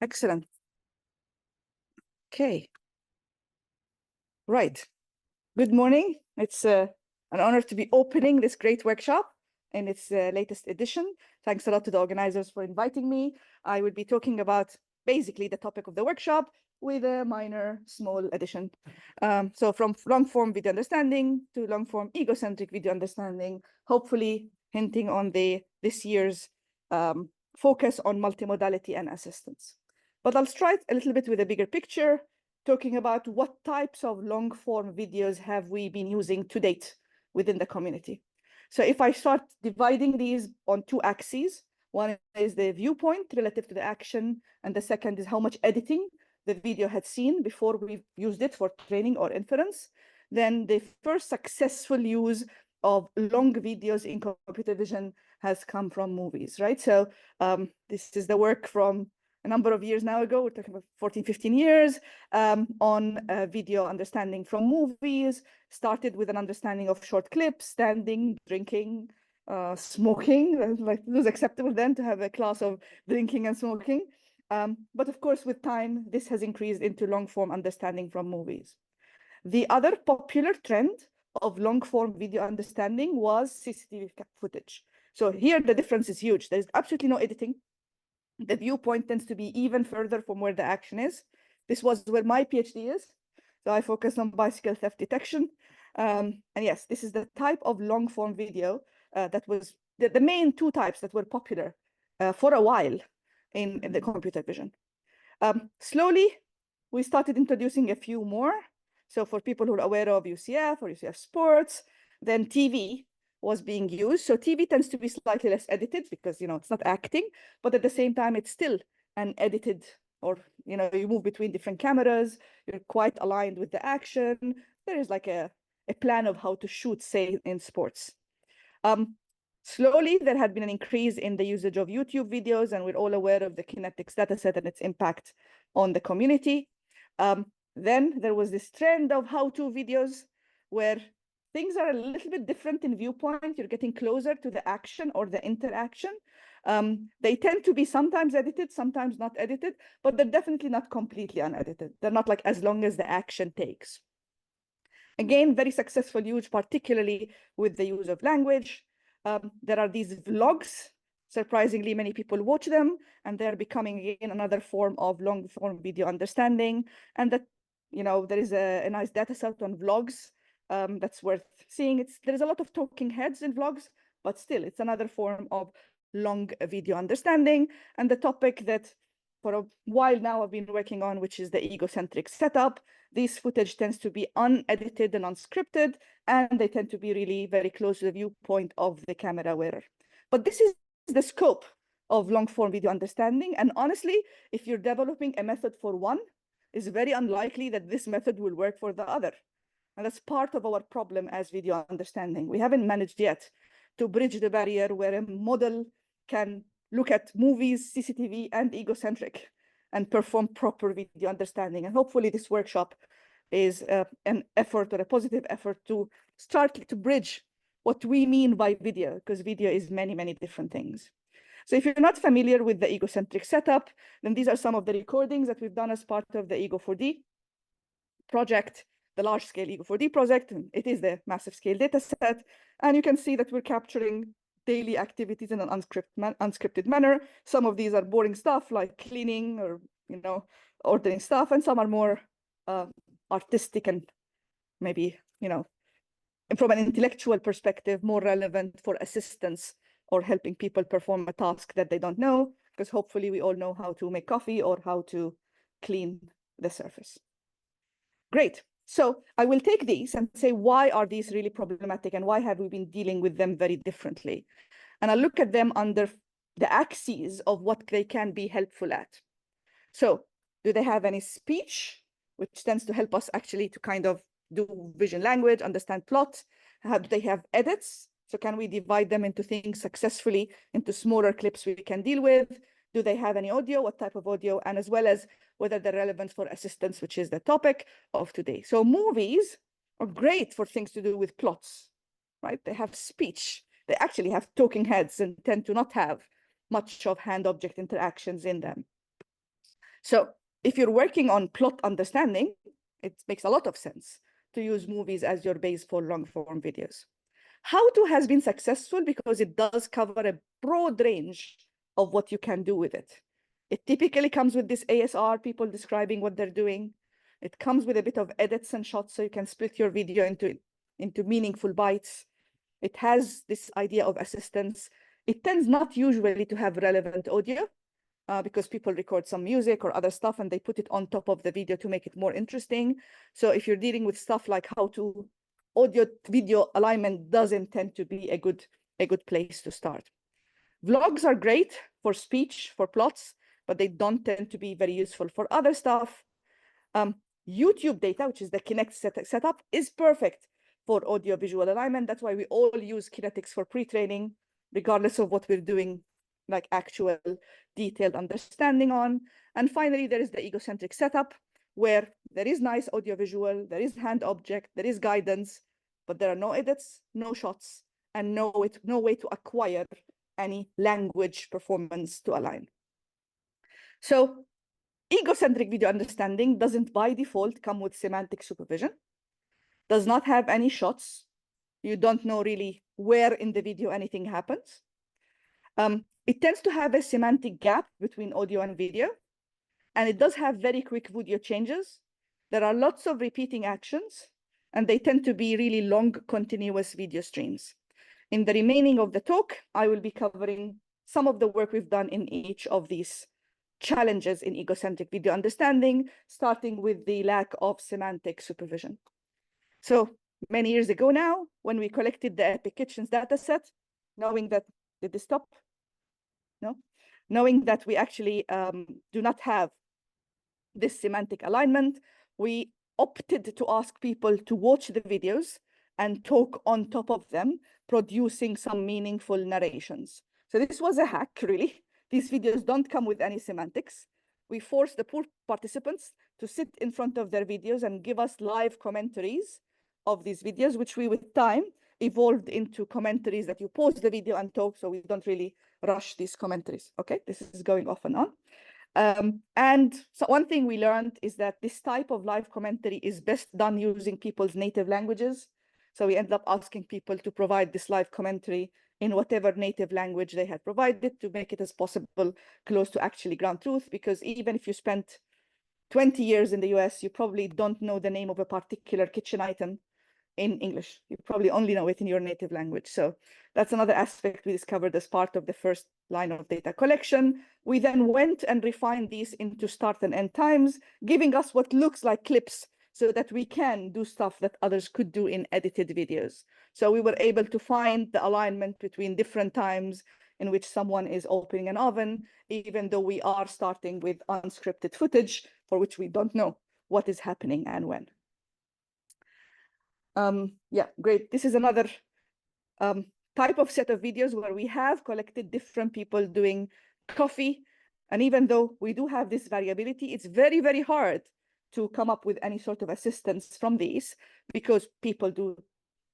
Excellent. Okay. Right. Good morning. It's an honor to be opening this great workshop in its latest edition. Thanks a lot to the organizers for inviting me. I will be talking about basically the topic of the workshop with a minor, small addition. So from long-form video understanding to long-form egocentric video understanding, hopefully hinting on this year's focus on multimodality and assistance. But I'll start a little bit with a bigger picture, talking about what types of long-form videos have we been using to date within the community. So if I start dividing these on two axes, one is the viewpoint relative to the action, and the second is how much editing the video had seen before we've used it for training or inference. Then the first successful use of long videos in computer vision has come from movies, right? So this is the work from a number of years now ago, we're talking about 14, 15 years, on video understanding from movies, started with an understanding of short clips, standing, drinking, smoking, like it was acceptable then to have a class of drinking and smoking. But of course, with time, this has increased into long-form understanding from movies. The other popular trend of long-form video understanding was CCTV footage. So here, the difference is huge. There's absolutely no editing. The viewpoint tends to be even further from where the action is. This was where my PhD is. So I focus on bicycle theft detection. And yes, this is the type of long form video that was the main two types that were popular for a while in the computer vision. Slowly, we started introducing a few more. So for people who are aware of UCF or UCF Sports, then TV was being used. So TV tends to be slightly less edited because, it's not acting, but at the same time, it's still an edited, or, you move between different cameras, you're quite aligned with the action. There is like a plan of how to shoot, say, in sports. Slowly, there had been an increase in the usage of YouTube videos, and we're all aware of the kinetics dataset and its impact on the community. Then there was this trend of how-to videos where things are a little bit different in viewpoint. You're getting closer to the action or the interaction. They tend to be sometimes edited, sometimes not edited, but they're definitely not completely unedited. They're not like as long as the action takes. Again, very successful use, particularly with the use of language. There are these vlogs. Surprisingly, many people watch them, and they're becoming again another form of long-form video understanding. And that, there is a nice data set on vlogs that's worth seeing. There's a lot of talking heads in vlogs, but still, it's another form of long video understanding. And the topic that for a while now I've been working on, which is the egocentric setup. This footage tends to be unedited and unscripted, and they tend to be really very close to the viewpoint of the camera wearer. But this is the scope of long-form video understanding. And honestly, if you're developing a method for one, it's very unlikely that this method will work for the other. And that's part of our problem as video understanding. We haven't managed yet to bridge the barrier where a model can look at movies, CCTV, and egocentric and perform proper video understanding. And hopefully this workshop is an effort or a positive effort to start to bridge what we mean by video, because video is many, many different things. So if you're not familiar with the egocentric setup, then these are some of the recordings that we've done as part of the Ego4D project, the large-scale Ego4D project. And it is the massive scale data set. And you can see that we're capturing daily activities in an unscripted manner. Some of these are boring stuff like cleaning or, ordering stuff, and some are more artistic and maybe, from an intellectual perspective, more relevant for assistance or helping people perform a task that they don't know, because hopefully we all know how to make coffee or how to clean the surface. Great. So I will take these and say, why are these really problematic and why have we been dealing with them very differently? And I'll look at them under the axes of what they can be helpful at. So do they have any speech, which tends to help us actually to kind of do vision language, understand plot? Do they have edits? So can we divide them into things successfully into smaller clips we can deal with? Do they have any audio? What type of audio? And as well as whether they're relevant for assistance, which is the topic of today. So movies are great for things to do with plots, right? They have speech. They actually have talking heads and tend to not have much of hand-object interactions in them. So if you're working on plot understanding, it makes a lot of sense to use movies as your base for long form videos. How to has been successful because it does cover a broad range of what you can do with it. It typically comes with this ASR, people describing what they're doing. It comes with a bit of edits and shots, so you can split your video into meaningful bites. It has this idea of assistance. It tends not usually to have relevant audio because people record some music or other stuff and they put it on top of the video to make it more interesting. So if you're dealing with stuff like how to audio video alignment doesn't tend to be a good place to start. Vlogs are great for speech, for plots, but they don't tend to be very useful for other stuff. YouTube data, which is the Kinect setup, is perfect for audio visual alignment. That's why we all use kinetics for pre-training, regardless of what we're doing, like actual detailed understanding on. And finally, there is the egocentric setup, where there is nice audio visual, there is hand object, there is guidance, but there are no edits, no shots, and no way to acquire any language performance to align. So egocentric video understanding doesn't by default come with semantic supervision, does not have any shots. You don't know really where in the video anything happens. It tends to have a semantic gap between audio and video, and it does have very quick video changes. There are lots of repeating actions, and they tend to be really long, continuous video streams. In the remaining of the talk, I will be covering some of the work we've done in each of these challenges in egocentric video understanding, starting with the lack of semantic supervision. So many years ago now, when we collected the Epic Kitchens dataset, knowing that, did this stop? No? Knowing that we actually do not have this semantic alignment, we opted to ask people to watch the videos and talk on top of them, producing some meaningful narrations. So this was a hack, really. These videos don't come with any semantics. We forced the poor participants to sit in front of their videos and give us live commentaries of these videos, which we, with time, evolved into commentaries that you pause the video and talk, so we don't really rush these commentaries. Okay, this is going off and on. And so one thing we learned is that this type of live commentary is best done using people's native languages. So we ended up asking people to provide this live commentary in whatever native language they had provided to make it as possible close to actually ground truth, because even if you spent 20 years in the US, you probably don't know the name of a particular kitchen item in English. You probably only know it in your native language. So that's another aspect we discovered as part of the first line of data collection. We then went and refined these into start and end times, giving us what looks like clips so that we can do stuff that others could do in edited videos. So we were able to find the alignment between different times in which someone is opening an oven, even though we are starting with unscripted footage for which we don't know what is happening and when. Yeah, great. This is another type of set of videos where we have collected different people doing coffee. And even though we do have this variability, it's very, very hard to come up with any sort of assistance from these, because people do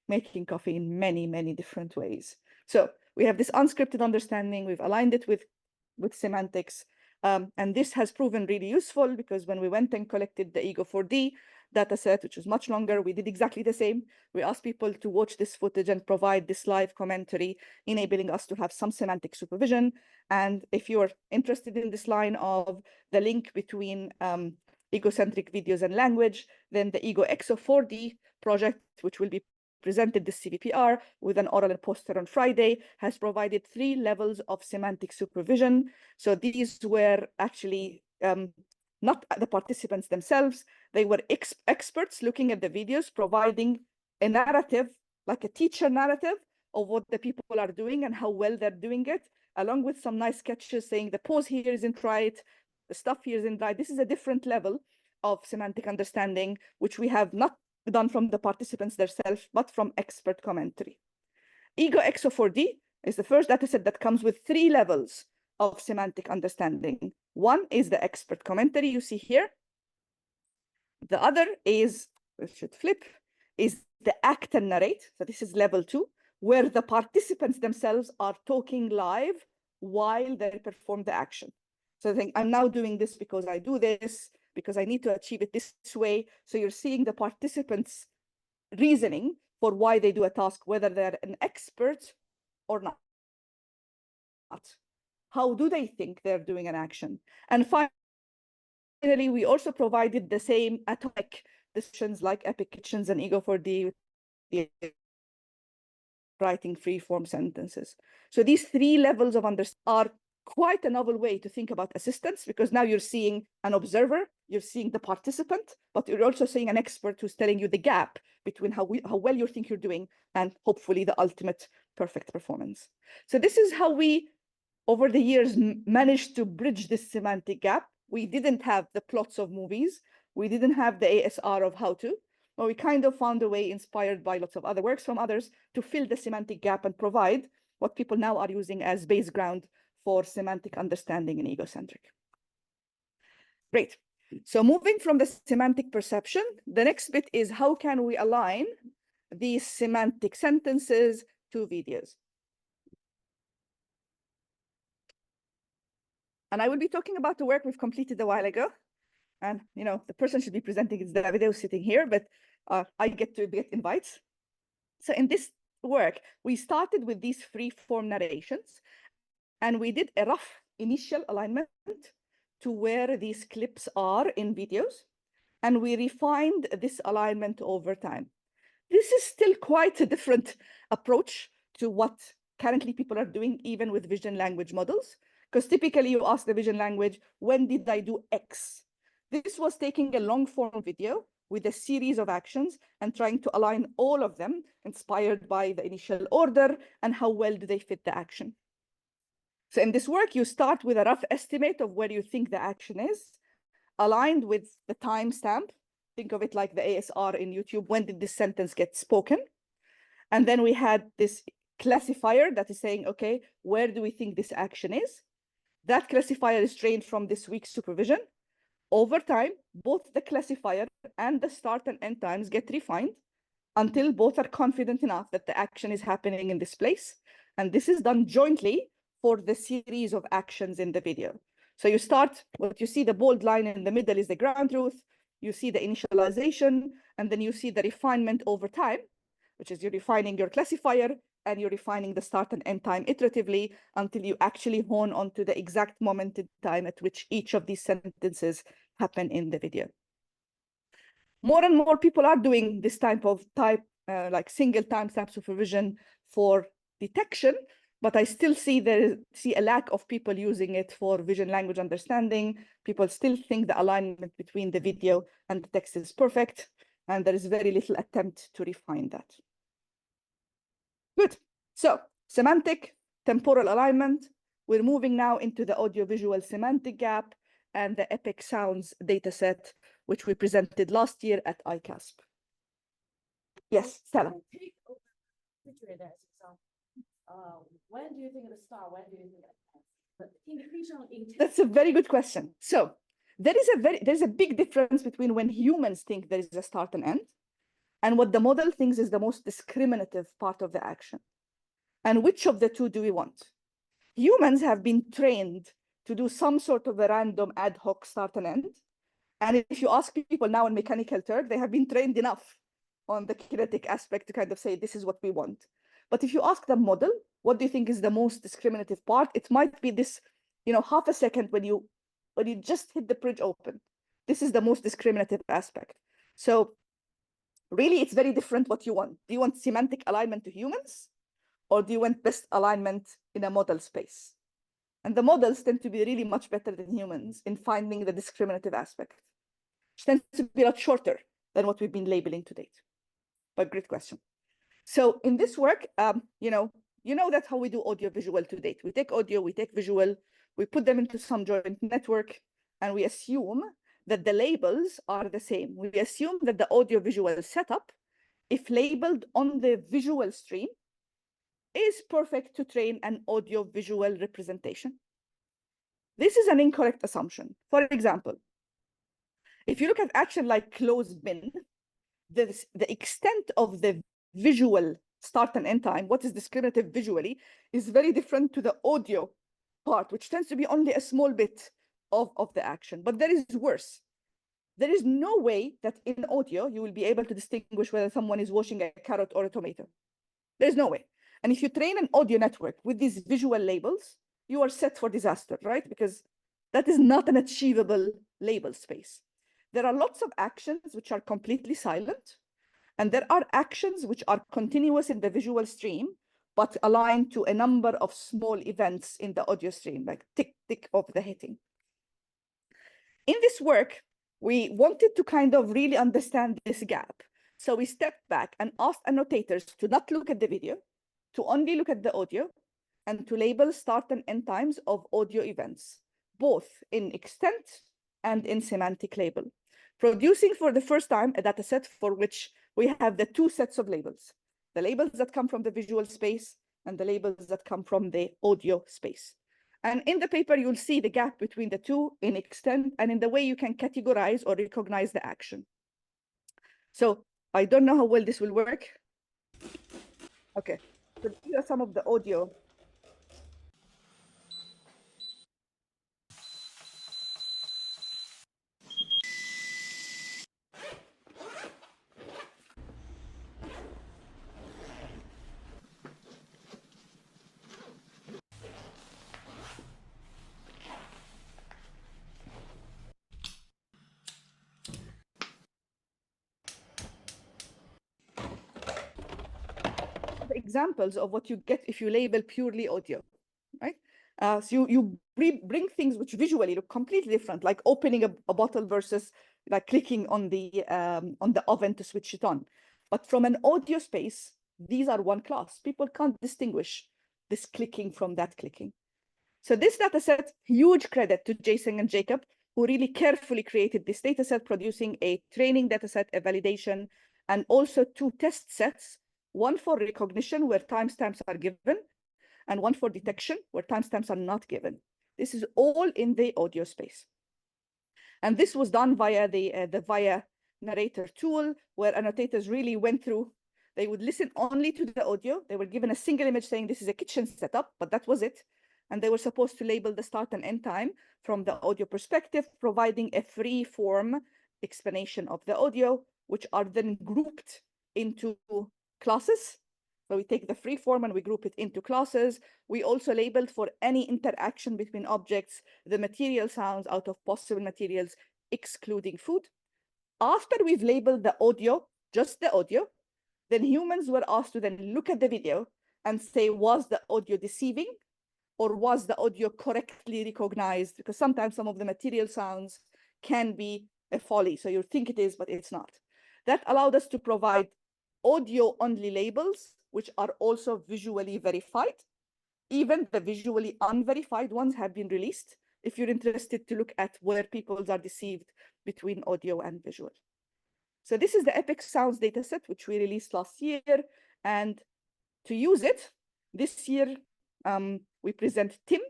making coffee in many, many different ways. So we have this unscripted understanding. We've aligned it with semantics. And this has proven really useful, because when we went and collected the Ego 4D dataset, which was much longer, we did exactly the same. We asked people to watch this footage and provide this live commentary, enabling us to have some semantic supervision. And if you're interested in this line of the link between egocentric videos and language, then the Ego EXO 4D project, which will be presented this CVPR with an oral and poster on Friday, has provided 3 levels of semantic supervision. So these were actually not the participants themselves. They were experts looking at the videos, providing a narrative, like a teacher narrative of what the people are doing and how well they're doing it, along with some nice sketches saying the pose here isn't right, the stuff here isn't right. This is a different level of semantic understanding, which we have not done from the participants themselves, but from expert commentary. Ego EXO 4D is the first dataset that comes with 3 levels of semantic understanding. One is the expert commentary you see here. The other is, we should flip, is the act and narrate. So this is level 2, where the participants themselves are talking live while they perform the action. So I think I'm now doing this because I do this, because I need to achieve it this way. So you're seeing the participants' reasoning for why they do a task, whether they're an expert or not. How do they think they're doing an action? And finally, we also provided the same atomic decisions like Epic Kitchens and Ego4D, writing free-form sentences. So these three levels of understanding are quite a novel way to think about assistance, because now you're seeing an observer, you're seeing the participant, but you're also seeing an expert who's telling you the gap between how well you think you're doing and hopefully the ultimate perfect performance. So this is how we, over the years, managed to bridge this semantic gap. We didn't have the plots of movies. We didn't have the ASR of how to, but we kind of found a way, inspired by lots of other works from others, to fill the semantic gap and provide what people now are using as base ground for semantic understanding and egocentric. Great. So moving from the semantic perception, the next bit is how can we align these semantic sentences to videos? And I will be talking about the work we've completed a while ago. And the person should be presenting is David sitting here, but I get to get invites. So in this work, we started with these free-form narrations, and we did a rough initial alignment to where these clips are in videos, and we refined this alignment over time. This is still quite a different approach to what currently people are doing, even with vision language models, because typically you ask the vision language, when did I do X? This was taking a long form video with a series of actions and trying to align all of them, inspired by the initial order and how well do they fit the action. So in this work, you start with a rough estimate of where you think the action is, aligned with the timestamp. Think of it like the ASR in YouTube. When did this sentence get spoken? And then we had this classifier that is saying, okay, where do we think this action is? That classifier is trained from this week's supervision. Over time, both the classifier and the start and end times get refined until both are confident enough that the action is happening in this place. And this is done jointly for the series of actions in the video. So you start, what you see, the bold line in the middle is the ground truth. You see the initialization, and then you see the refinement over time, which is you're refining your classifier and you're refining the start and end time iteratively until you actually hone onto the exact moment in time at which each of these sentences happen in the video. More and more people are doing this type of like single timestamp supervision for detection, but I still see a lack of people using it for vision language understanding. People still think the alignment between the video and the text is perfect, and there is very little attempt to refine that. Good. So semantic, temporal alignment. We're moving now into the audiovisual semantic gap and the Epic Sounds dataset, which we presented last year at ICASP. Yes, Stella. When do you think it'll start? When do you think it That's a very good question. So there's a big difference between when humans think there is a start and end, and what the model thinks is the most discriminative part of the action. And which of the two do we want? Humans have been trained to do some sort of a random ad hoc start and end. And if you ask people now in Mechanical Turk, they have been trained enough on the kinetic aspect to kind of say, this is what we want. But if you ask the model, what do you think is the most discriminative part? It might be this, half a second when you just hit the bridge open. This is the most discriminative aspect. So really, it's very different what you want. Do you want semantic alignment to humans? Or do you want best alignment in a model space? And the models tend to be really much better than humans in finding the discriminative aspect, which tends to be a lot shorter than what we've been labeling to date. But great question. So in this work, you know that's how we do audio-visual to date. We take audio, we take visual, we put them into some joint network, and we assume that the labels are the same. We assume that the audio-visual setup, if labeled on the visual stream, is perfect to train an audio-visual representation. This is an incorrect assumption. For example, if you look at action like close bin, the extent of the visual start and end time, what is discriminative visually, is very different to the audio part, which tends to be only a small bit of the action. But there is worse. There is no way that in audio you will be able to distinguish whether someone is washing a carrot or a tomato. There's no way. And if you train an audio network with these visual labels, you are set for disaster, right? Because that is not an achievable label space. There are lots of actions which are completely silent, and there are actions which are continuous in the visual stream, but aligned to a number of small events in the audio stream, like tick, tick of the hitting. In this work, we wanted to kind of really understand this gap. So we stepped back and asked annotators to not look at the video, to only look at the audio, and to label start and end times of audio events, both in extent and in semantic label, producing for the first time a data set for which we have the two sets of labels, the labels that come from the visual space and the labels that come from the audio space. And in the paper, you'll see the gap between the two in extent and in the way you can categorize or recognize the action. So I don't know how well this will work. Okay, so these are some of the audio. Examples of what you get if you label purely audio, right? So you bring things which visually look completely different, like opening a bottle versus like clicking on the oven to switch it on. But from an audio space, these are one class. People can't distinguish this clicking from that clicking. So this data set, huge credit to Jason and Jacob, who really carefully created this data set, producing a training data set, a validation, and also two test sets, one for recognition where timestamps are given, and one for detection where timestamps are not given. This is all in the audio space. And this was done via the VIA narrator tool, where annotators really went through. They would listen only to the audio. They were given a single image saying this is a kitchen setup, but that was it. And they were supposed to label the start and end time from the audio perspective, providing a free form explanation of the audio, which are then grouped into classes. So we take the free form and we group it into classes. We also labeled for any interaction between objects, the material sounds out of possible materials, excluding food. After we've labeled the audio, just the audio, then humans were asked to then look at the video and say, was the audio deceiving? Or was the audio correctly recognized? Because sometimes some of the material sounds can be a folly. So you think it is, but it's not. That allowed us to provide audio-only labels, which are also visually verified. Even the visually unverified ones have been released, if you're interested to look at where people are deceived between audio and visual. So this is the Epic Sounds dataset, which we released last year. And to use it, this year, we present TIM,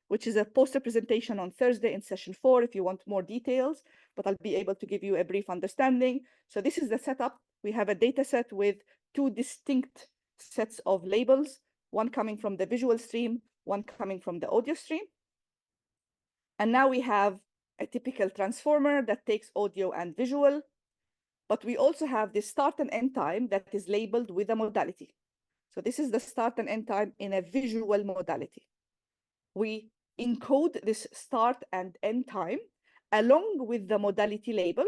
which is a poster presentation on Thursday in session 4 if you want more details, but I'll be able to give you a brief understanding. So this is the setup. We have a data set with two distinct sets of labels, one coming from the visual stream, one coming from the audio stream. And now we have a typical transformer that takes audio and visual, but we also have the start and end time that is labeled with a modality. So this is the start and end time in a visual modality. We encode this start and end time along with the modality label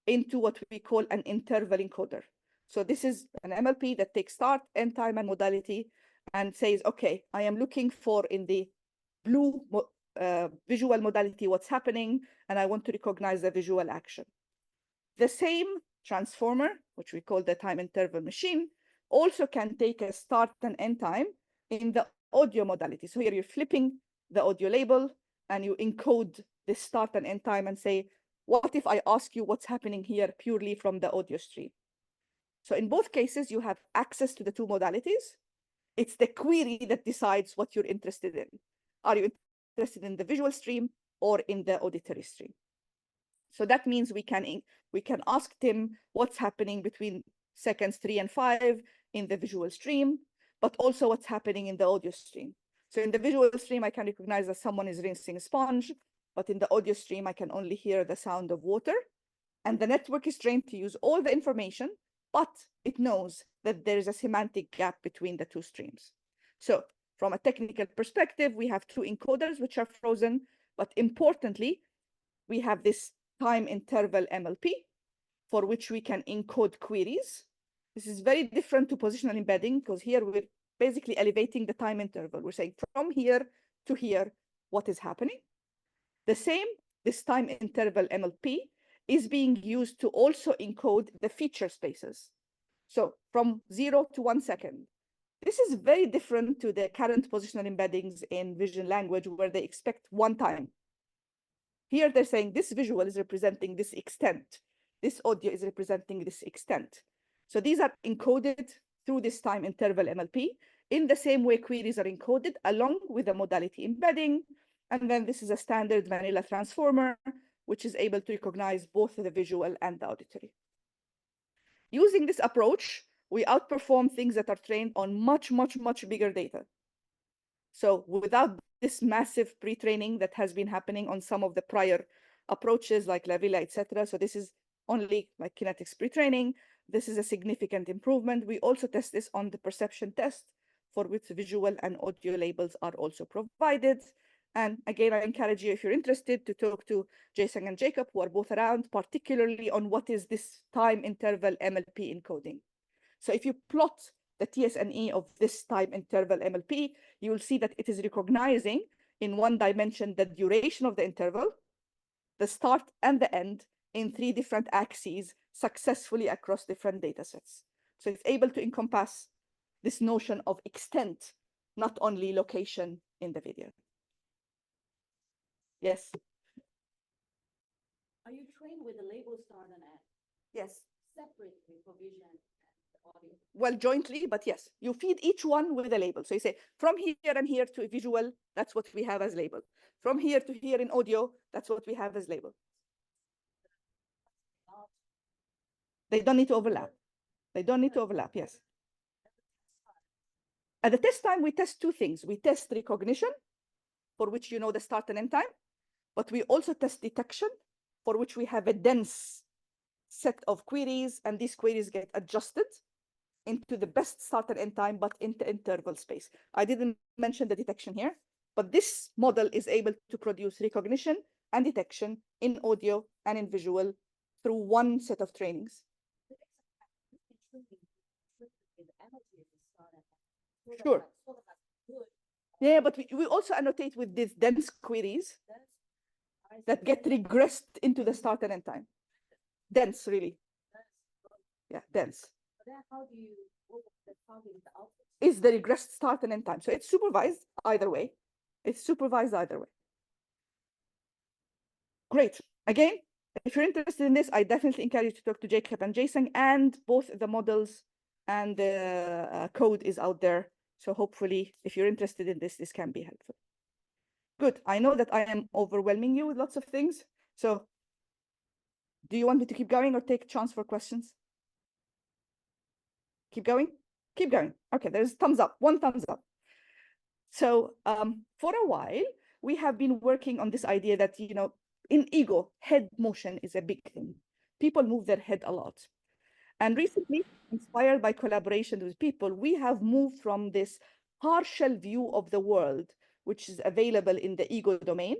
into what we call an interval encoder. So this is an MLP that takes start, end time, and modality and says, okay, I am looking for in the blue visual modality what's happening, and I want to recognize the visual action. The same transformer, which we call the time interval machine, also can take a start and end time in the audio modality. So here you're flipping the audio label and you encode the start and end time and say, what if I ask you what's happening here purely from the audio stream? So in both cases, you have access to the two modalities. It's the query that decides what you're interested in. Are you interested in the visual stream or in the auditory stream? So that means we can ask Tim what's happening between seconds 3 and 5 in the visual stream, but also what's happening in the audio stream. So in the visual stream, I can recognize that someone is rinsing a sponge. but in the audio stream, I can only hear the sound of water. And the network is trained to use all the information, but it knows that there is a semantic gap between the two streams. So from a technical perspective, we have two encoders which are frozen, but importantly, we have this time interval MLP for which we can encode queries. This is very different to positional embedding because here we're basically elevating the time interval. We're saying from here to here, what is happening? The same, this time interval MLP is being used to also encode the feature spaces. So from 0 to 1 second. This is very different to the current positional embeddings in vision language where they expect one time. Here they're saying this visual is representing this extent. This audio is representing this extent. So these are encoded through this time interval MLP in the same way queries are encoded along with the modality embedding. And then this is a standard vanilla transformer, which is able to recognize both the visual and the auditory. Using this approach, we outperform things that are trained on much, much, much bigger data. So without this massive pre-training that has been happening on some of the prior approaches like LOVEU, etc. So this is only like kinetics pre-training. This is a significant improvement. We also test this on the perception test for which visual and audio labels are also provided. And again, I encourage you, if you're interested, to talk to Jason and Jacob, who are both around, particularly on what is this time interval MLP encoding. So if you plot the TSNE of this time interval MLP, you will see that it is recognizing in one dimension the duration of the interval, the start and the end in 3 different axes successfully across different data sets. So it's able to encompass this notion of extent, not only location in the video. Yes. Are you trained with the label start and end Yes. separately for vision and audio? Well, jointly, but yes, you feed each one with a label. So you say from here and here to visual, that's what we have as label. From here to here in audio, that's what we have as label. They don't need to overlap. They don't need to overlap, yes. At the test time, we test 2 things. We test recognition, for which you know the start and end time, but we also test detection, for which we have a dense set of queries, and these queries get adjusted into the best start and end time, but in the interval space. I didn't mention the detection here, but this model is able to produce recognition and detection in audio and in visual through one set of trainings. Sure. Yeah, but we also annotate with these dense queries that get regressed into the start and end time. Dense, really. Yeah, dense. Then how do you target the output? Is the regressed start and end time. So it's supervised either way. It's supervised either way. Great. Again, if you're interested in this, I definitely encourage you to talk to Jacob and Jason, and both the models and the code is out there. So hopefully, if you're interested in this, this can be helpful. Good. I know that I am overwhelming you with lots of things. So do you want me to keep going or take a chance for questions? Keep going? Keep going. Okay, there's thumbs up, 1 thumbs up. So for a while, we have been working on this idea that, you know, in ego, head motion is a big thing. People move their head a lot. And recently, inspired by collaboration with people, we have moved from this partial view of the world, which is available in the ego domain,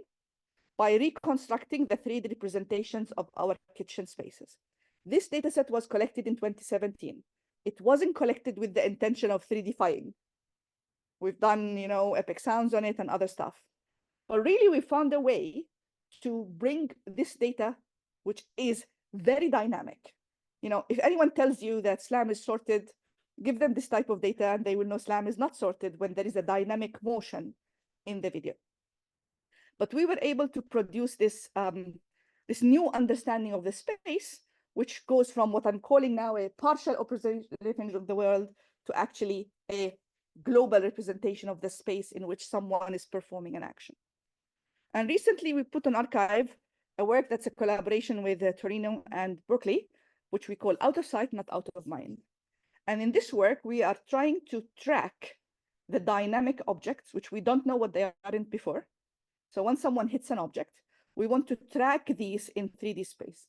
by reconstructing the 3D representations of our kitchen spaces. This dataset was collected in 2017. It wasn't collected with the intention of 3Difying. We've done, you know, epic sounds on it and other stuff. But really, we found a way to bring this data, which is very dynamic. You know, if anyone tells you that SLAM is sorted, give them this type of data and they will know SLAM is not sorted when there is a dynamic motion in the video. But we were able to produce this, this new understanding of the space, which goes from what I'm calling now a partial representation of the world to actually a global representation of the space in which someone is performing an action. And recently we put on archive a work that's a collaboration with Torino and Berkeley, which we call Out of Sight, Not Out of Mind. And in this work, we are trying to track the dynamic objects, which we don't know what they aren't before. So when someone hits an object, We want to track these in 3D space.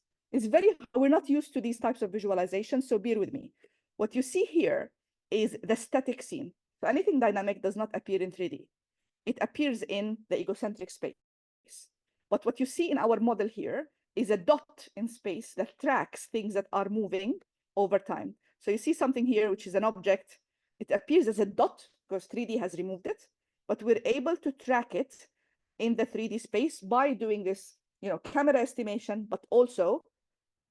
We're not used to these types of visualizations, so bear with me. What you see here is the static scene. So anything dynamic does not appear in 3D. It appears in the egocentric space. But what you see in our model here is a dot in space that tracks things that are moving over time. So you see something here, which is an object. It appears as a dot because 3D has removed it, but we're able to track it in the 3D space by doing this, camera estimation, but also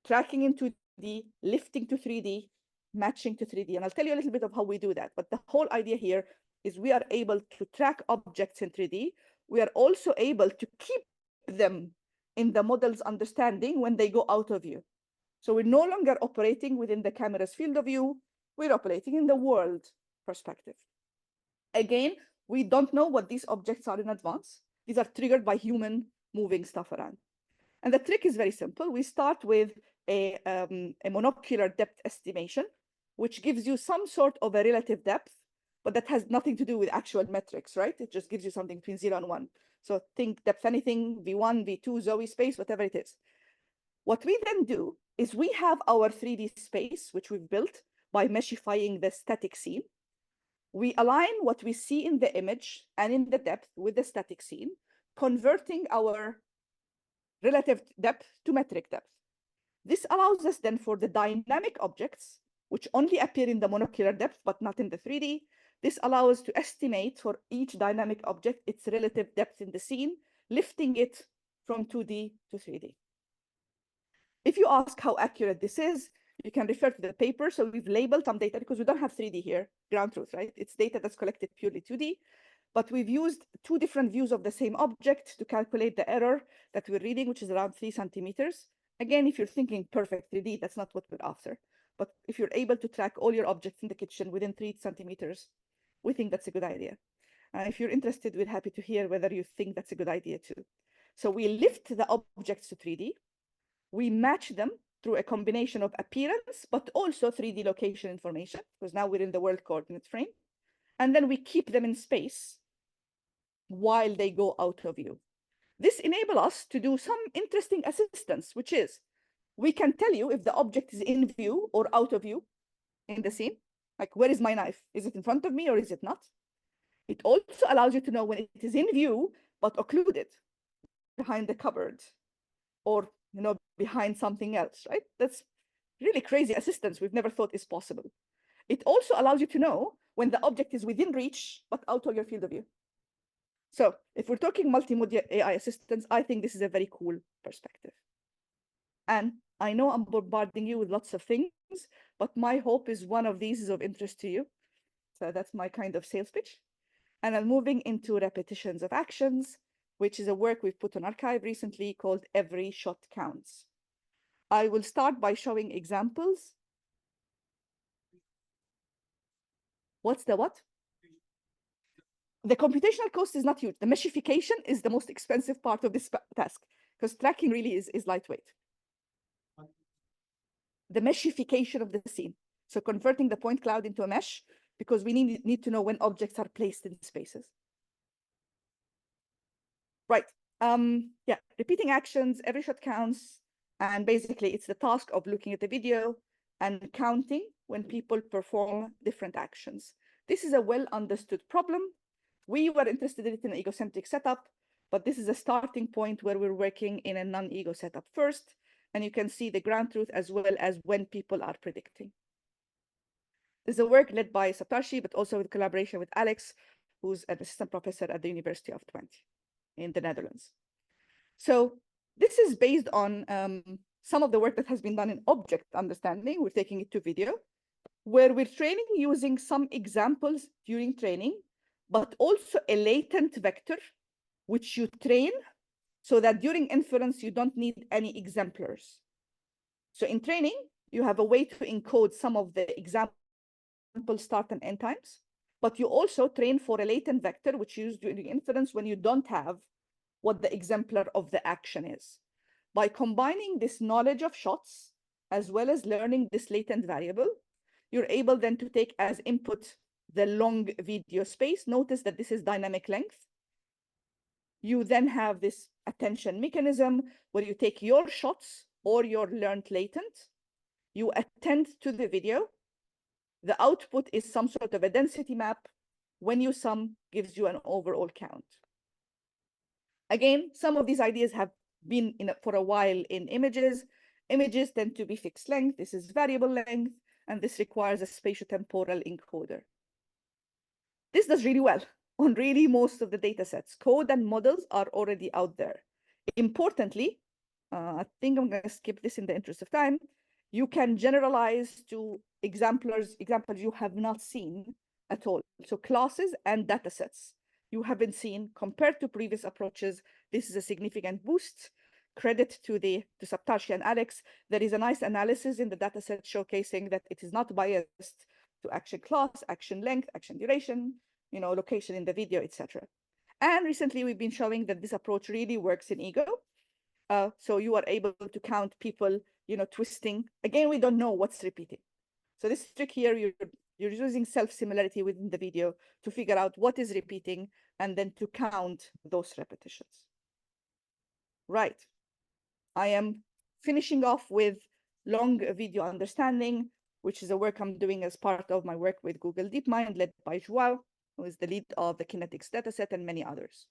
tracking in 2D, lifting to 3D, matching to 3D. And I'll tell you a little bit of how we do that. But the whole idea here is we are able to track objects in 3D. We are also able to keep them in the model's understanding when they go out of view. So we're no longer operating within the camera's field of view. We're operating in the world perspective. Again, we don't know what these objects are in advance. These are triggered by human moving stuff around. And the trick is very simple. We start with a monocular depth estimation, which gives you some sort of a relative depth, but that has nothing to do with actual metrics, right? It just gives you something between 0 and 1. So think depth anything, V1, V2, Zoe space, whatever it is. What we then do is we have our 3D space, which we've built by meshifying the static scene. We align what we see in the image and in the depth with the static scene, converting our relative depth to metric depth. This allows us then for the dynamic objects, which only appear in the monocular depth, but not in the 3D. This allows us to estimate for each dynamic object its relative depth in the scene, lifting it from 2D to 3D. If you ask how accurate this is, you can refer to the paper. So we've labeled some data because we don't have 3D here, ground truth, right? It's data that's collected purely 2D, but we've used 2 different views of the same object to calculate the error that we're reading, which is around 3 centimeters. Again, if you're thinking perfect 3D, that's not what we're after. But if you're able to track all your objects in the kitchen within 3 centimeters, we think that's a good idea. If you're interested, we're happy to hear whether you think that's a good idea too. So we lift the objects to 3D. We match them through a combination of appearance, but also 3D location information, because now we're in the world coordinate frame. And then we keep them in space while they go out of view. This enables us to do some interesting assistance, which is we can tell you if the object is in view or out of view in the scene. Like, where is my knife? Is it in front of me or is it not? It also allows you to know when it is in view, but occluded behind the cupboard or behind something else, right? That's really crazy assistance we've never thought is possible. It also allows you to know when the object is within reach, but out of your field of view. So if we're talking multimodal AI assistance, I think this is a very cool perspective. And I know I'm bombarding you with lots of things, but my hope is one of these is of interest to you. So that's my kind of sales pitch. And I'm moving into repetitions of actions, which is a work we've put on archive recently called Every Shot Counts. I will start by showing examples. What's the what? The computational cost is not huge. The meshification is the most expensive part of this task because tracking really is lightweight. The meshification of the scene. So converting the point cloud into a mesh, because we need to know when objects are placed in spaces. Right. Yeah, repeating actions, every shot counts. And basically it's the task of looking at the video and counting when people perform different actions. This is a well understood problem. We were interested in it in an egocentric setup, but this is a starting point where we're working in a non-ego setup first. And you can see the ground truth as well as when people are predicting. There's a work led by Satoshi, but also with collaboration with Alex, who's an assistant professor at the University of Twente in the Netherlands. So this is based on some of the work that has been done in object understanding. We're taking it to video, where we're training using some examples during training, but also a latent vector, which you train so that during inference, you don't need any exemplars. So in training, you have a way to encode some of the example start and end times, but you also train for a latent vector, which you use during inference when you don't have what the exemplar of the action is. By combining this knowledge of shots, as well as learning this latent variable, you're able then to take as input the long video space. Notice that this is dynamic length. you then have this attention mechanism where you take your shots or your learned latent, you attend to the video. The output is some sort of a density map. When you sum, gives you an overall count. Again, some of these ideas have been for a while in images. Images tend to be fixed length. This is variable length, and this requires a spatiotemporal encoder. This does really well on really most of the data sets. Code and models are already out there. Importantly, I think I'm going to skip this in the interest of time. You can generalize to examples you have not seen at all. So classes and data sets you haven't seen compared to previous approaches. This is a significant boost. Credit to Saptarshi and Alex. There is a nice analysis in the data set showcasing that it is not biased to action class, action length, action duration, location in the video, etc. And recently we've been showing that this approach really works in Ego. So you are able to count people, twisting. Again, we don't know what's repeating. So this trick here, you're using self-similarity within the video to figure out what is repeating and then to count those repetitions. Right. I am finishing off with long video understanding, which is a work I'm doing as part of my work with Google DeepMind, led by Joao, who is the lead of the kinetics dataset and many others.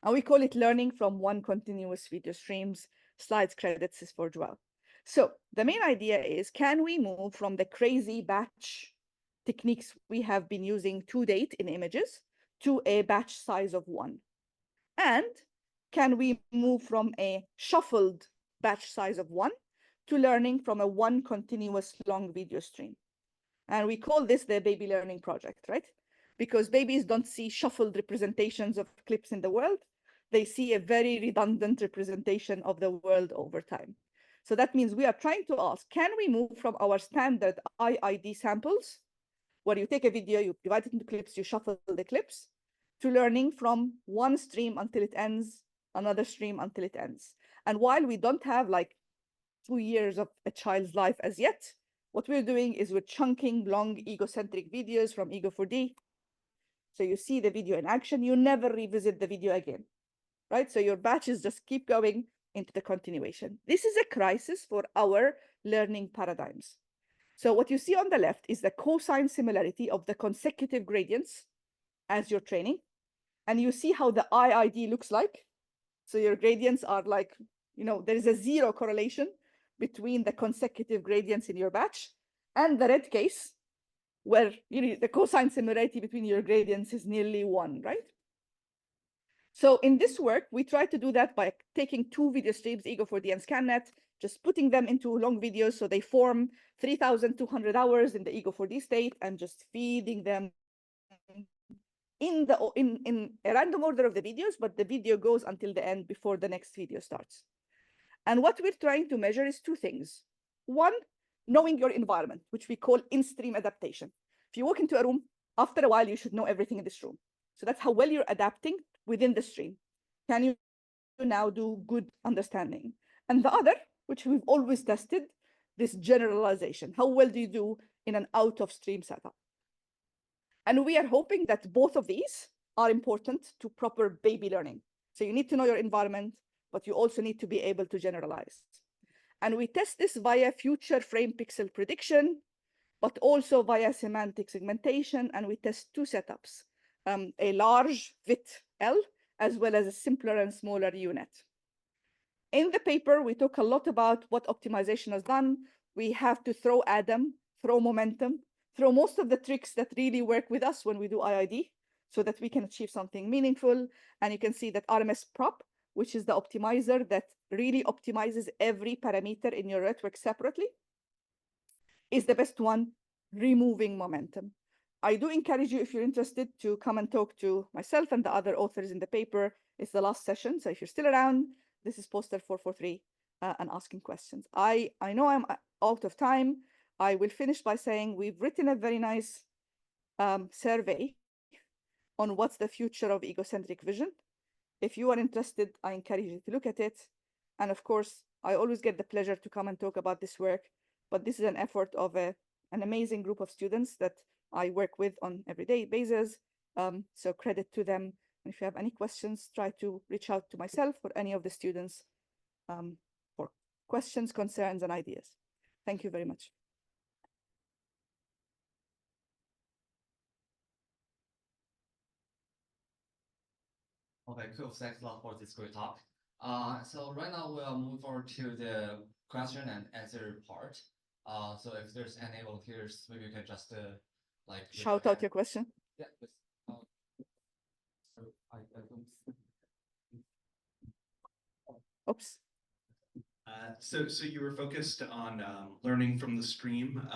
And we call it learning from one continuous video streams. Slides credits is for Joao. So the main idea is, can we move from the crazy batch techniques we have been using to date in images to a batch size of 1? And can we move from a shuffled batch size of 1 to learning from a one continuous long video stream? And we call this the baby learning project, right? Because babies don't see shuffled representations of clips in the world. They see a very redundant representation of the world over time. So that means we are trying to ask, can we move from our standard IID samples, where you take a video, you divide it into clips, you shuffle the clips, to learning from one stream until it ends, another stream until it ends? And while we don't have like 2 years of a child's life as yet, what we're doing is we're chunking long egocentric videos from Ego4D. So you see the video in action, you never revisit the video again, right? So your batches just keep going into the continuation. This is a crisis for our learning paradigms. So what you see on the left is the cosine similarity of the consecutive gradients as you're training. And you see how the IID looks like. So your gradients are like, there is a zero correlation between the consecutive gradients in your batch and the red case, where the cosine similarity between your gradients is nearly 1, right? So in this work, we try to do that by taking 2 video streams, Ego4D and ScanNet, just putting them into long videos so they form 3,200 hours in the Ego4D state, and just feeding them in a random order of the videos, but the video goes until the end before the next video starts. And what we're trying to measure is 2 things. One, knowing your environment, which we call in-stream adaptation. If you walk into a room, after a while, you should know everything in this room. So that's how well you're adapting within the stream. Can you now do good understanding? And the other, which we've always tested, this generalization. How well do you do in an out-of-stream setup? And we are hoping that both of these are important to proper baby learning. So you need to know your environment, but you also need to be able to generalize. And we test this via future frame pixel prediction, but also via semantic segmentation. And we test 2 setups, a large VidEo, as well as a simpler and smaller UNet. In the paper, we talk a lot about what optimization has done. We have to throw Adam, throw momentum, throw most of the tricks that really work with us when we do IID, so that we can achieve something meaningful. And you can see that RMS prop, which is the optimizer that really optimizes every parameter in your network separately, is the best one, removing momentum. I do encourage you, if you're interested, to come and talk to myself and the other authors in the paper. It's the last session, so if you're still around, this is poster 443 and asking questions. I know I'm out of time. I will finish by saying we've written a very nice survey on what's the future of egocentric vision. If you are interested, I encourage you to look at it. And of course, I always get the pleasure to come and talk about this work, but this is an effort of an amazing group of students that I work with on everyday basis. So credit to them And if you have any questions, try to reach out to myself or any of the students for questions, concerns, and ideas. Thank you very much. Okay, cool. Thanks a lot for this great talk. So right now we'll move forward to the question and answer part. So if there's any volunteers, maybe you can just like shout out your question. Yeah, please. I don't. Oops. So you were focused on learning from the stream,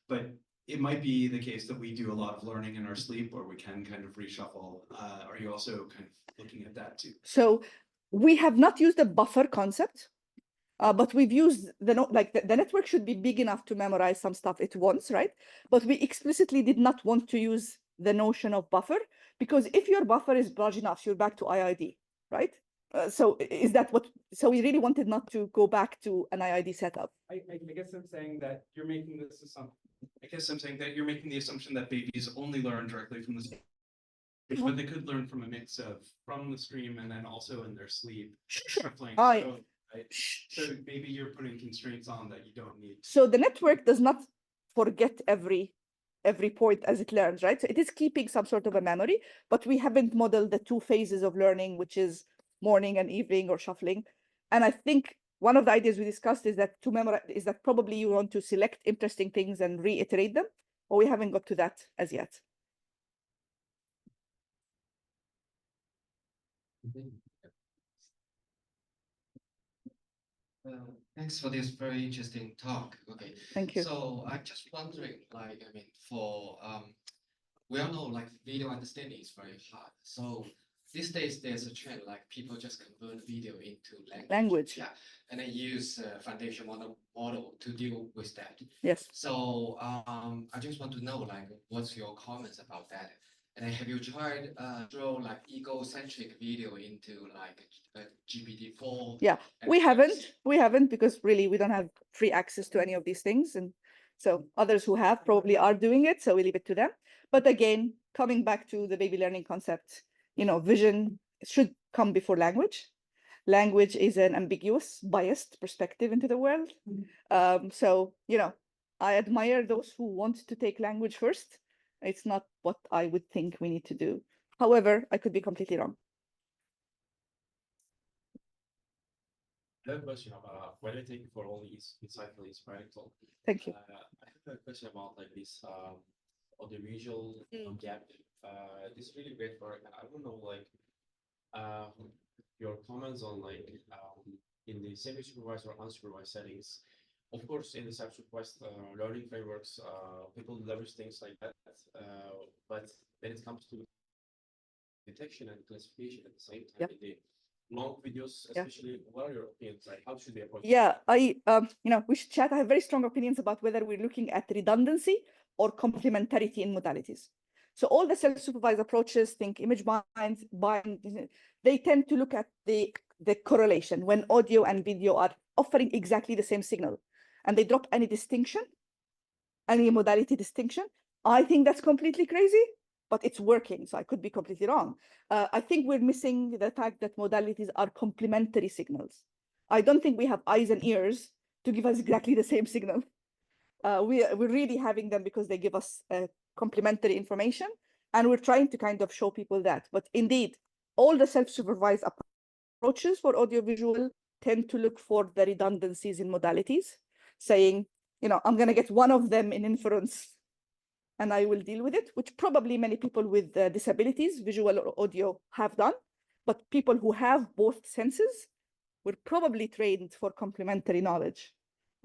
but it might be the case that we do a lot of learning in our sleep, or we can kind of reshuffle. Are you also kind of looking at that too? So we have not used the buffer concept, but we've used the network should be big enough to memorize some stuff at once, right? But we explicitly did not want to use the notion of buffer, because if your buffer is large enough, you're back to IID, right? So is that what? So we really wanted not to go back to an IID setup. I guess I'm saying that you're making this assumption. I guess I'm saying that you're making the assumption that babies only learn directly from the stream, but they could learn from a mix of from the stream and then also in their sleep. Playing so, right? So maybe you're putting constraints on that you don't need. So the network does not forget every point as it learns, right? So it is keeping some sort of a memory, but we haven't modeled the two phases of learning, which is morning and evening or shuffling. And I think one of the ideas we discussed is that to memorize is that probably you want to select interesting things and reiterate them, or we haven't got to that as yet. Thanks for this very interesting talk. Okay. Thank you. So I'm just wondering, like, I mean, for we all know like video understanding is very hard. So these days there's a trend like people just convert video into language. Yeah, and then use foundation model to deal with that. Yes. So I just want to know like what's your comments about that? And then have you tried throw like egocentric video into like GPT-4? Yeah, we haven't because really we don't have free access to any of these things, and so others who have probably are doing it, so we leave it to them. But again, coming back to the baby learning concept, vision should come before language. Language is an ambiguous, biased perspective into the world. So, I admire those who want to take language first. It's not what I would think we need to do. However, I could be completely wrong. I have a question about what I think for all these insightful, inspiring talk. Thank you. I have a question about like this audiovisual gap. This is really great for, and I don't know, like your comments on like in the semi-supervised or unsupervised settings. Of course, in the self-supervised learning frameworks, people leverage things like that. But when it comes to detection and classification at the same time, in the long videos, especially, what are your opinions? Like, how should they approach? Yeah, we should chat. I have very strong opinions about whether we're looking at redundancy or complementarity in modalities. So all the self-supervised approaches, think image bind, they tend to look at the correlation when audio and video are offering exactly the same signal, and they drop any distinction, any modality distinction. I think that's completely crazy, but it's working, so I could be completely wrong. I think we're missing the fact that modalities are complementary signals. I don't think we have eyes and ears to give us exactly the same signal. We're really having them because they give us complementary information, and we're trying to kind of show people that. But indeed, all the self-supervised approaches for audiovisual tend to look for the redundancies in modalities, saying, I'm going to get one of them in inference and I will deal with it, which probably many people with disabilities, visual or audio, have done. But people who have both senses were probably trained for complementary knowledge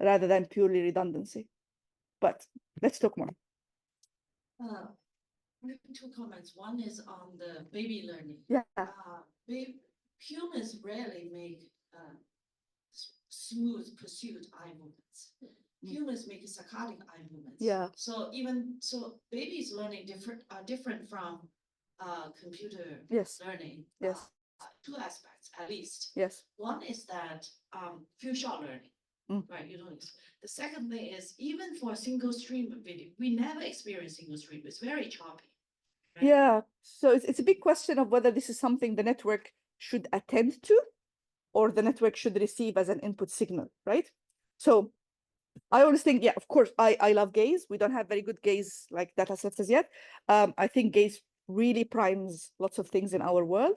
rather than purely redundancy. But let's talk more. I have two comments. One is on the baby learning. Yeah. Humans rarely make smooth pursuit eye movements. Humans make saccadic eye movements. Yeah. So babies learning different from computer learning. Yes. Two aspects at least. Yes. One is that few shot learning. Right, you don't. The second thing is even for single stream video, we never experience single stream. It's very choppy. Yeah, so it's a big question of whether this is something the network should attend to or the network should receive as an input signal, right? So I always think, yeah, of course, I love gaze. We don't have very good gaze like data sets as yet. I think gaze really primes lots of things in our world,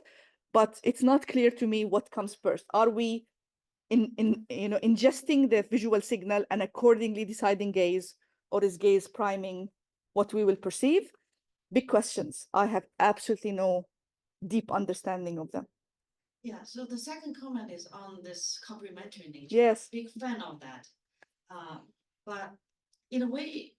but it's not clear to me what comes first. Are we ingesting the visual signal and accordingly deciding gaze, or is gaze priming what we will perceive? Big questions. I have absolutely no deep understanding of them. Yeah, so the second comment is on this complementary nature. Yes. Big fan of that. But in a way,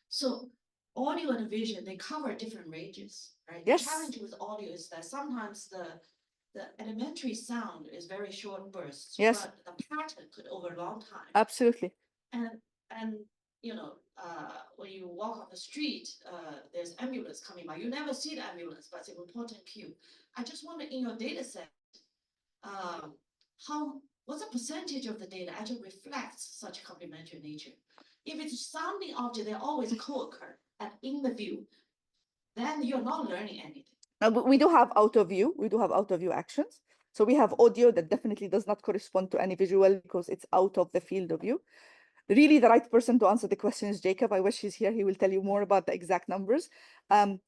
so audio and vision, they cover different ranges, right? Yes. The challenge with audio is that sometimes the elementary sound is very short bursts, Yes. but the pattern could over a long time. Absolutely. And when you walk on the street, there's ambulance coming by. You never see the ambulance, but it's an important cue. I just wonder in your data set, what's the percentage of the data actually reflects such complementary nature? If it's sounding object, they always co-occur and in the view, then you're not learning anything. But we do have out of view. We do have out of view actions. So we have audio that definitely does not correspond to any visual because it's out of the field of view. Really, the right person to answer the question is Jacob. I wish he's here. He will tell you more about the exact numbers. I'm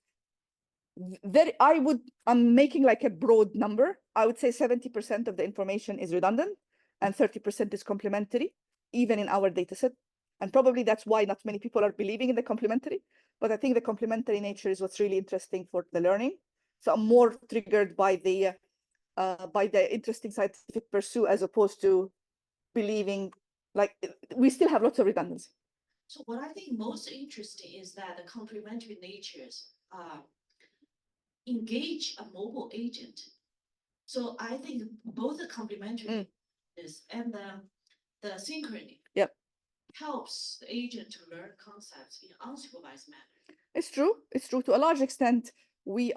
making like a broad number. I would say 70% of the information is redundant and 30% is complementary, even in our data set. And probably that's why not many people are believing in the complementary. But I think the complementary nature is what's really interesting for the learning. So I'm more triggered by the interesting scientific pursuit as opposed to believing like we still have lots of redundancy. So what I think most interesting is that the complementary natures engage a mobile agent. So I think both the complementary and the synchrony helps the agent to learn concepts in an unsupervised manner. It's true. It's true. To a large extent, we're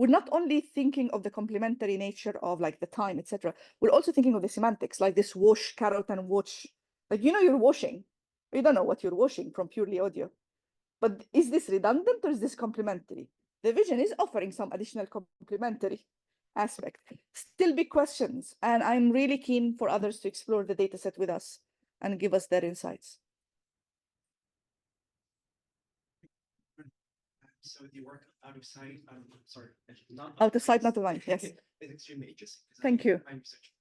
not only thinking of the complementary nature of like the time, etc. We're also thinking of the semantics, like this wash, carrot, and watch. Like you're washing. You don't know what you're washing from purely audio. But is this redundant or is this complementary? The vision is offering some additional complementary aspect. Still big questions. And I'm really keen for others to explore the data set with us and give us their insights. So the work out of sight, not out of sight, not of mind. Yes. It's extremely interesting. Thank you. I'm researching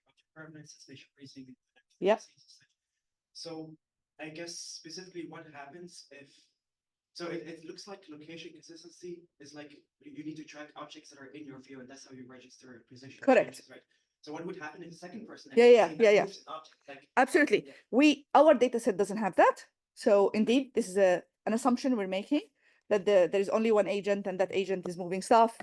object permanence, spatial reasoning. Yeah. So I guess specifically what happens if, so it looks like location consistency is like you need to track objects that are in your view, and that's how you register position. Correct. Changes, right? So what would happen if the second person? Yeah. Object, like, absolutely. Our data set doesn't have that. So indeed, this is an assumption we're making that there is only one agent and that agent is moving stuff.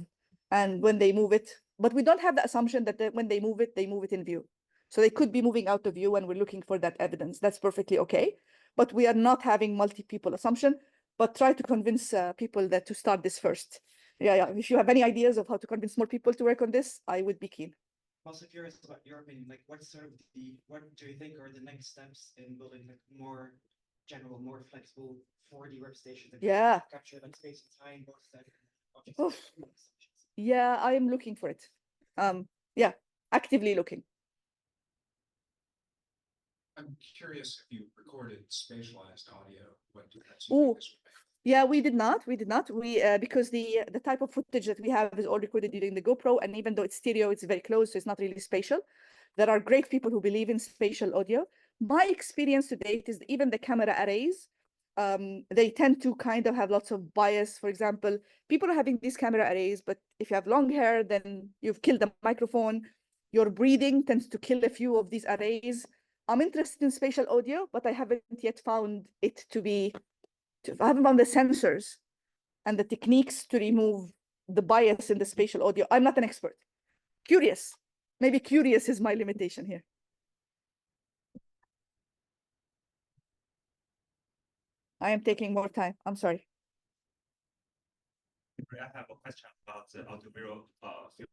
And when they move it, but we don't have the assumption that when they move it in view. So they could be moving out of view and we're looking for that evidence. That's perfectly okay. But we are not having multi-people assumption, but try to convince people that to start this first. Yeah. If you have any ideas of how to convince more people to work on this, I would be keen. Also curious about your opinion, like what do you think are the next steps in building like more general, more flexible 4D representation that capture like space and time, both objects. Yeah, I am looking for it. Actively looking. I'm curious if you recorded spatialized audio. What difference you think this would make? Yeah, we did not. We because the type of footage that we have is all recorded using the GoPro, and even though it's stereo, it's very close, so it's not really spatial. There are great people who believe in spatial audio. My experience to date is even the camera arrays, they tend to kind of have lots of bias. For example, people are having these camera arrays, but if you have long hair, then you've killed the microphone. Your breathing tends to kill a few of these arrays. I'm interested in spatial audio, but I haven't yet found it to be. I haven't found the sensors and the techniques to remove the bias in the spatial audio. I'm not an expert. Curious. Maybe curious is my limitation here. I am taking more time. I'm sorry. I have a question about the audio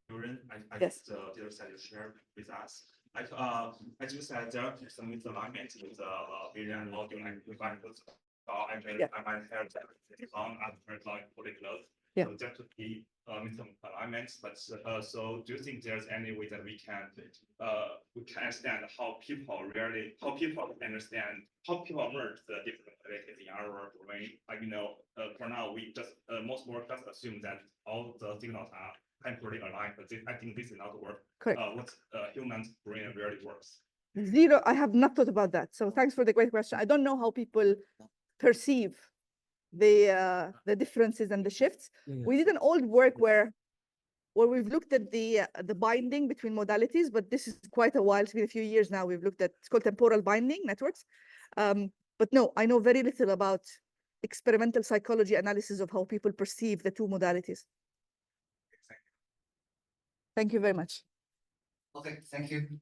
fusion. I Yes. the data set you shared with us. Like as you said, there are some misalignment with the vision and audio, like I mean, Yeah. I might have that on after like Polyglot. Yeah. So that would be some alignments, but so do you think there's any way that we can understand how people understand, how people merge the different abilities in our brain? Like, for now, we just, most work just assume that all the signals are temporally aligned, but I think this is not work. Correct. What human's brain really works. Zero, I have not thought about that. So thanks for the great question. I don't know how people perceive the differences and the shifts. We did an old work where we've looked at the binding between modalities, but this is quite a while. It's been a few years now. We've looked at, it's called temporal binding networks. But no, I know very little about experimental psychology analysis of how people perceive the two modalities. Thank you very much. Okay, thank you.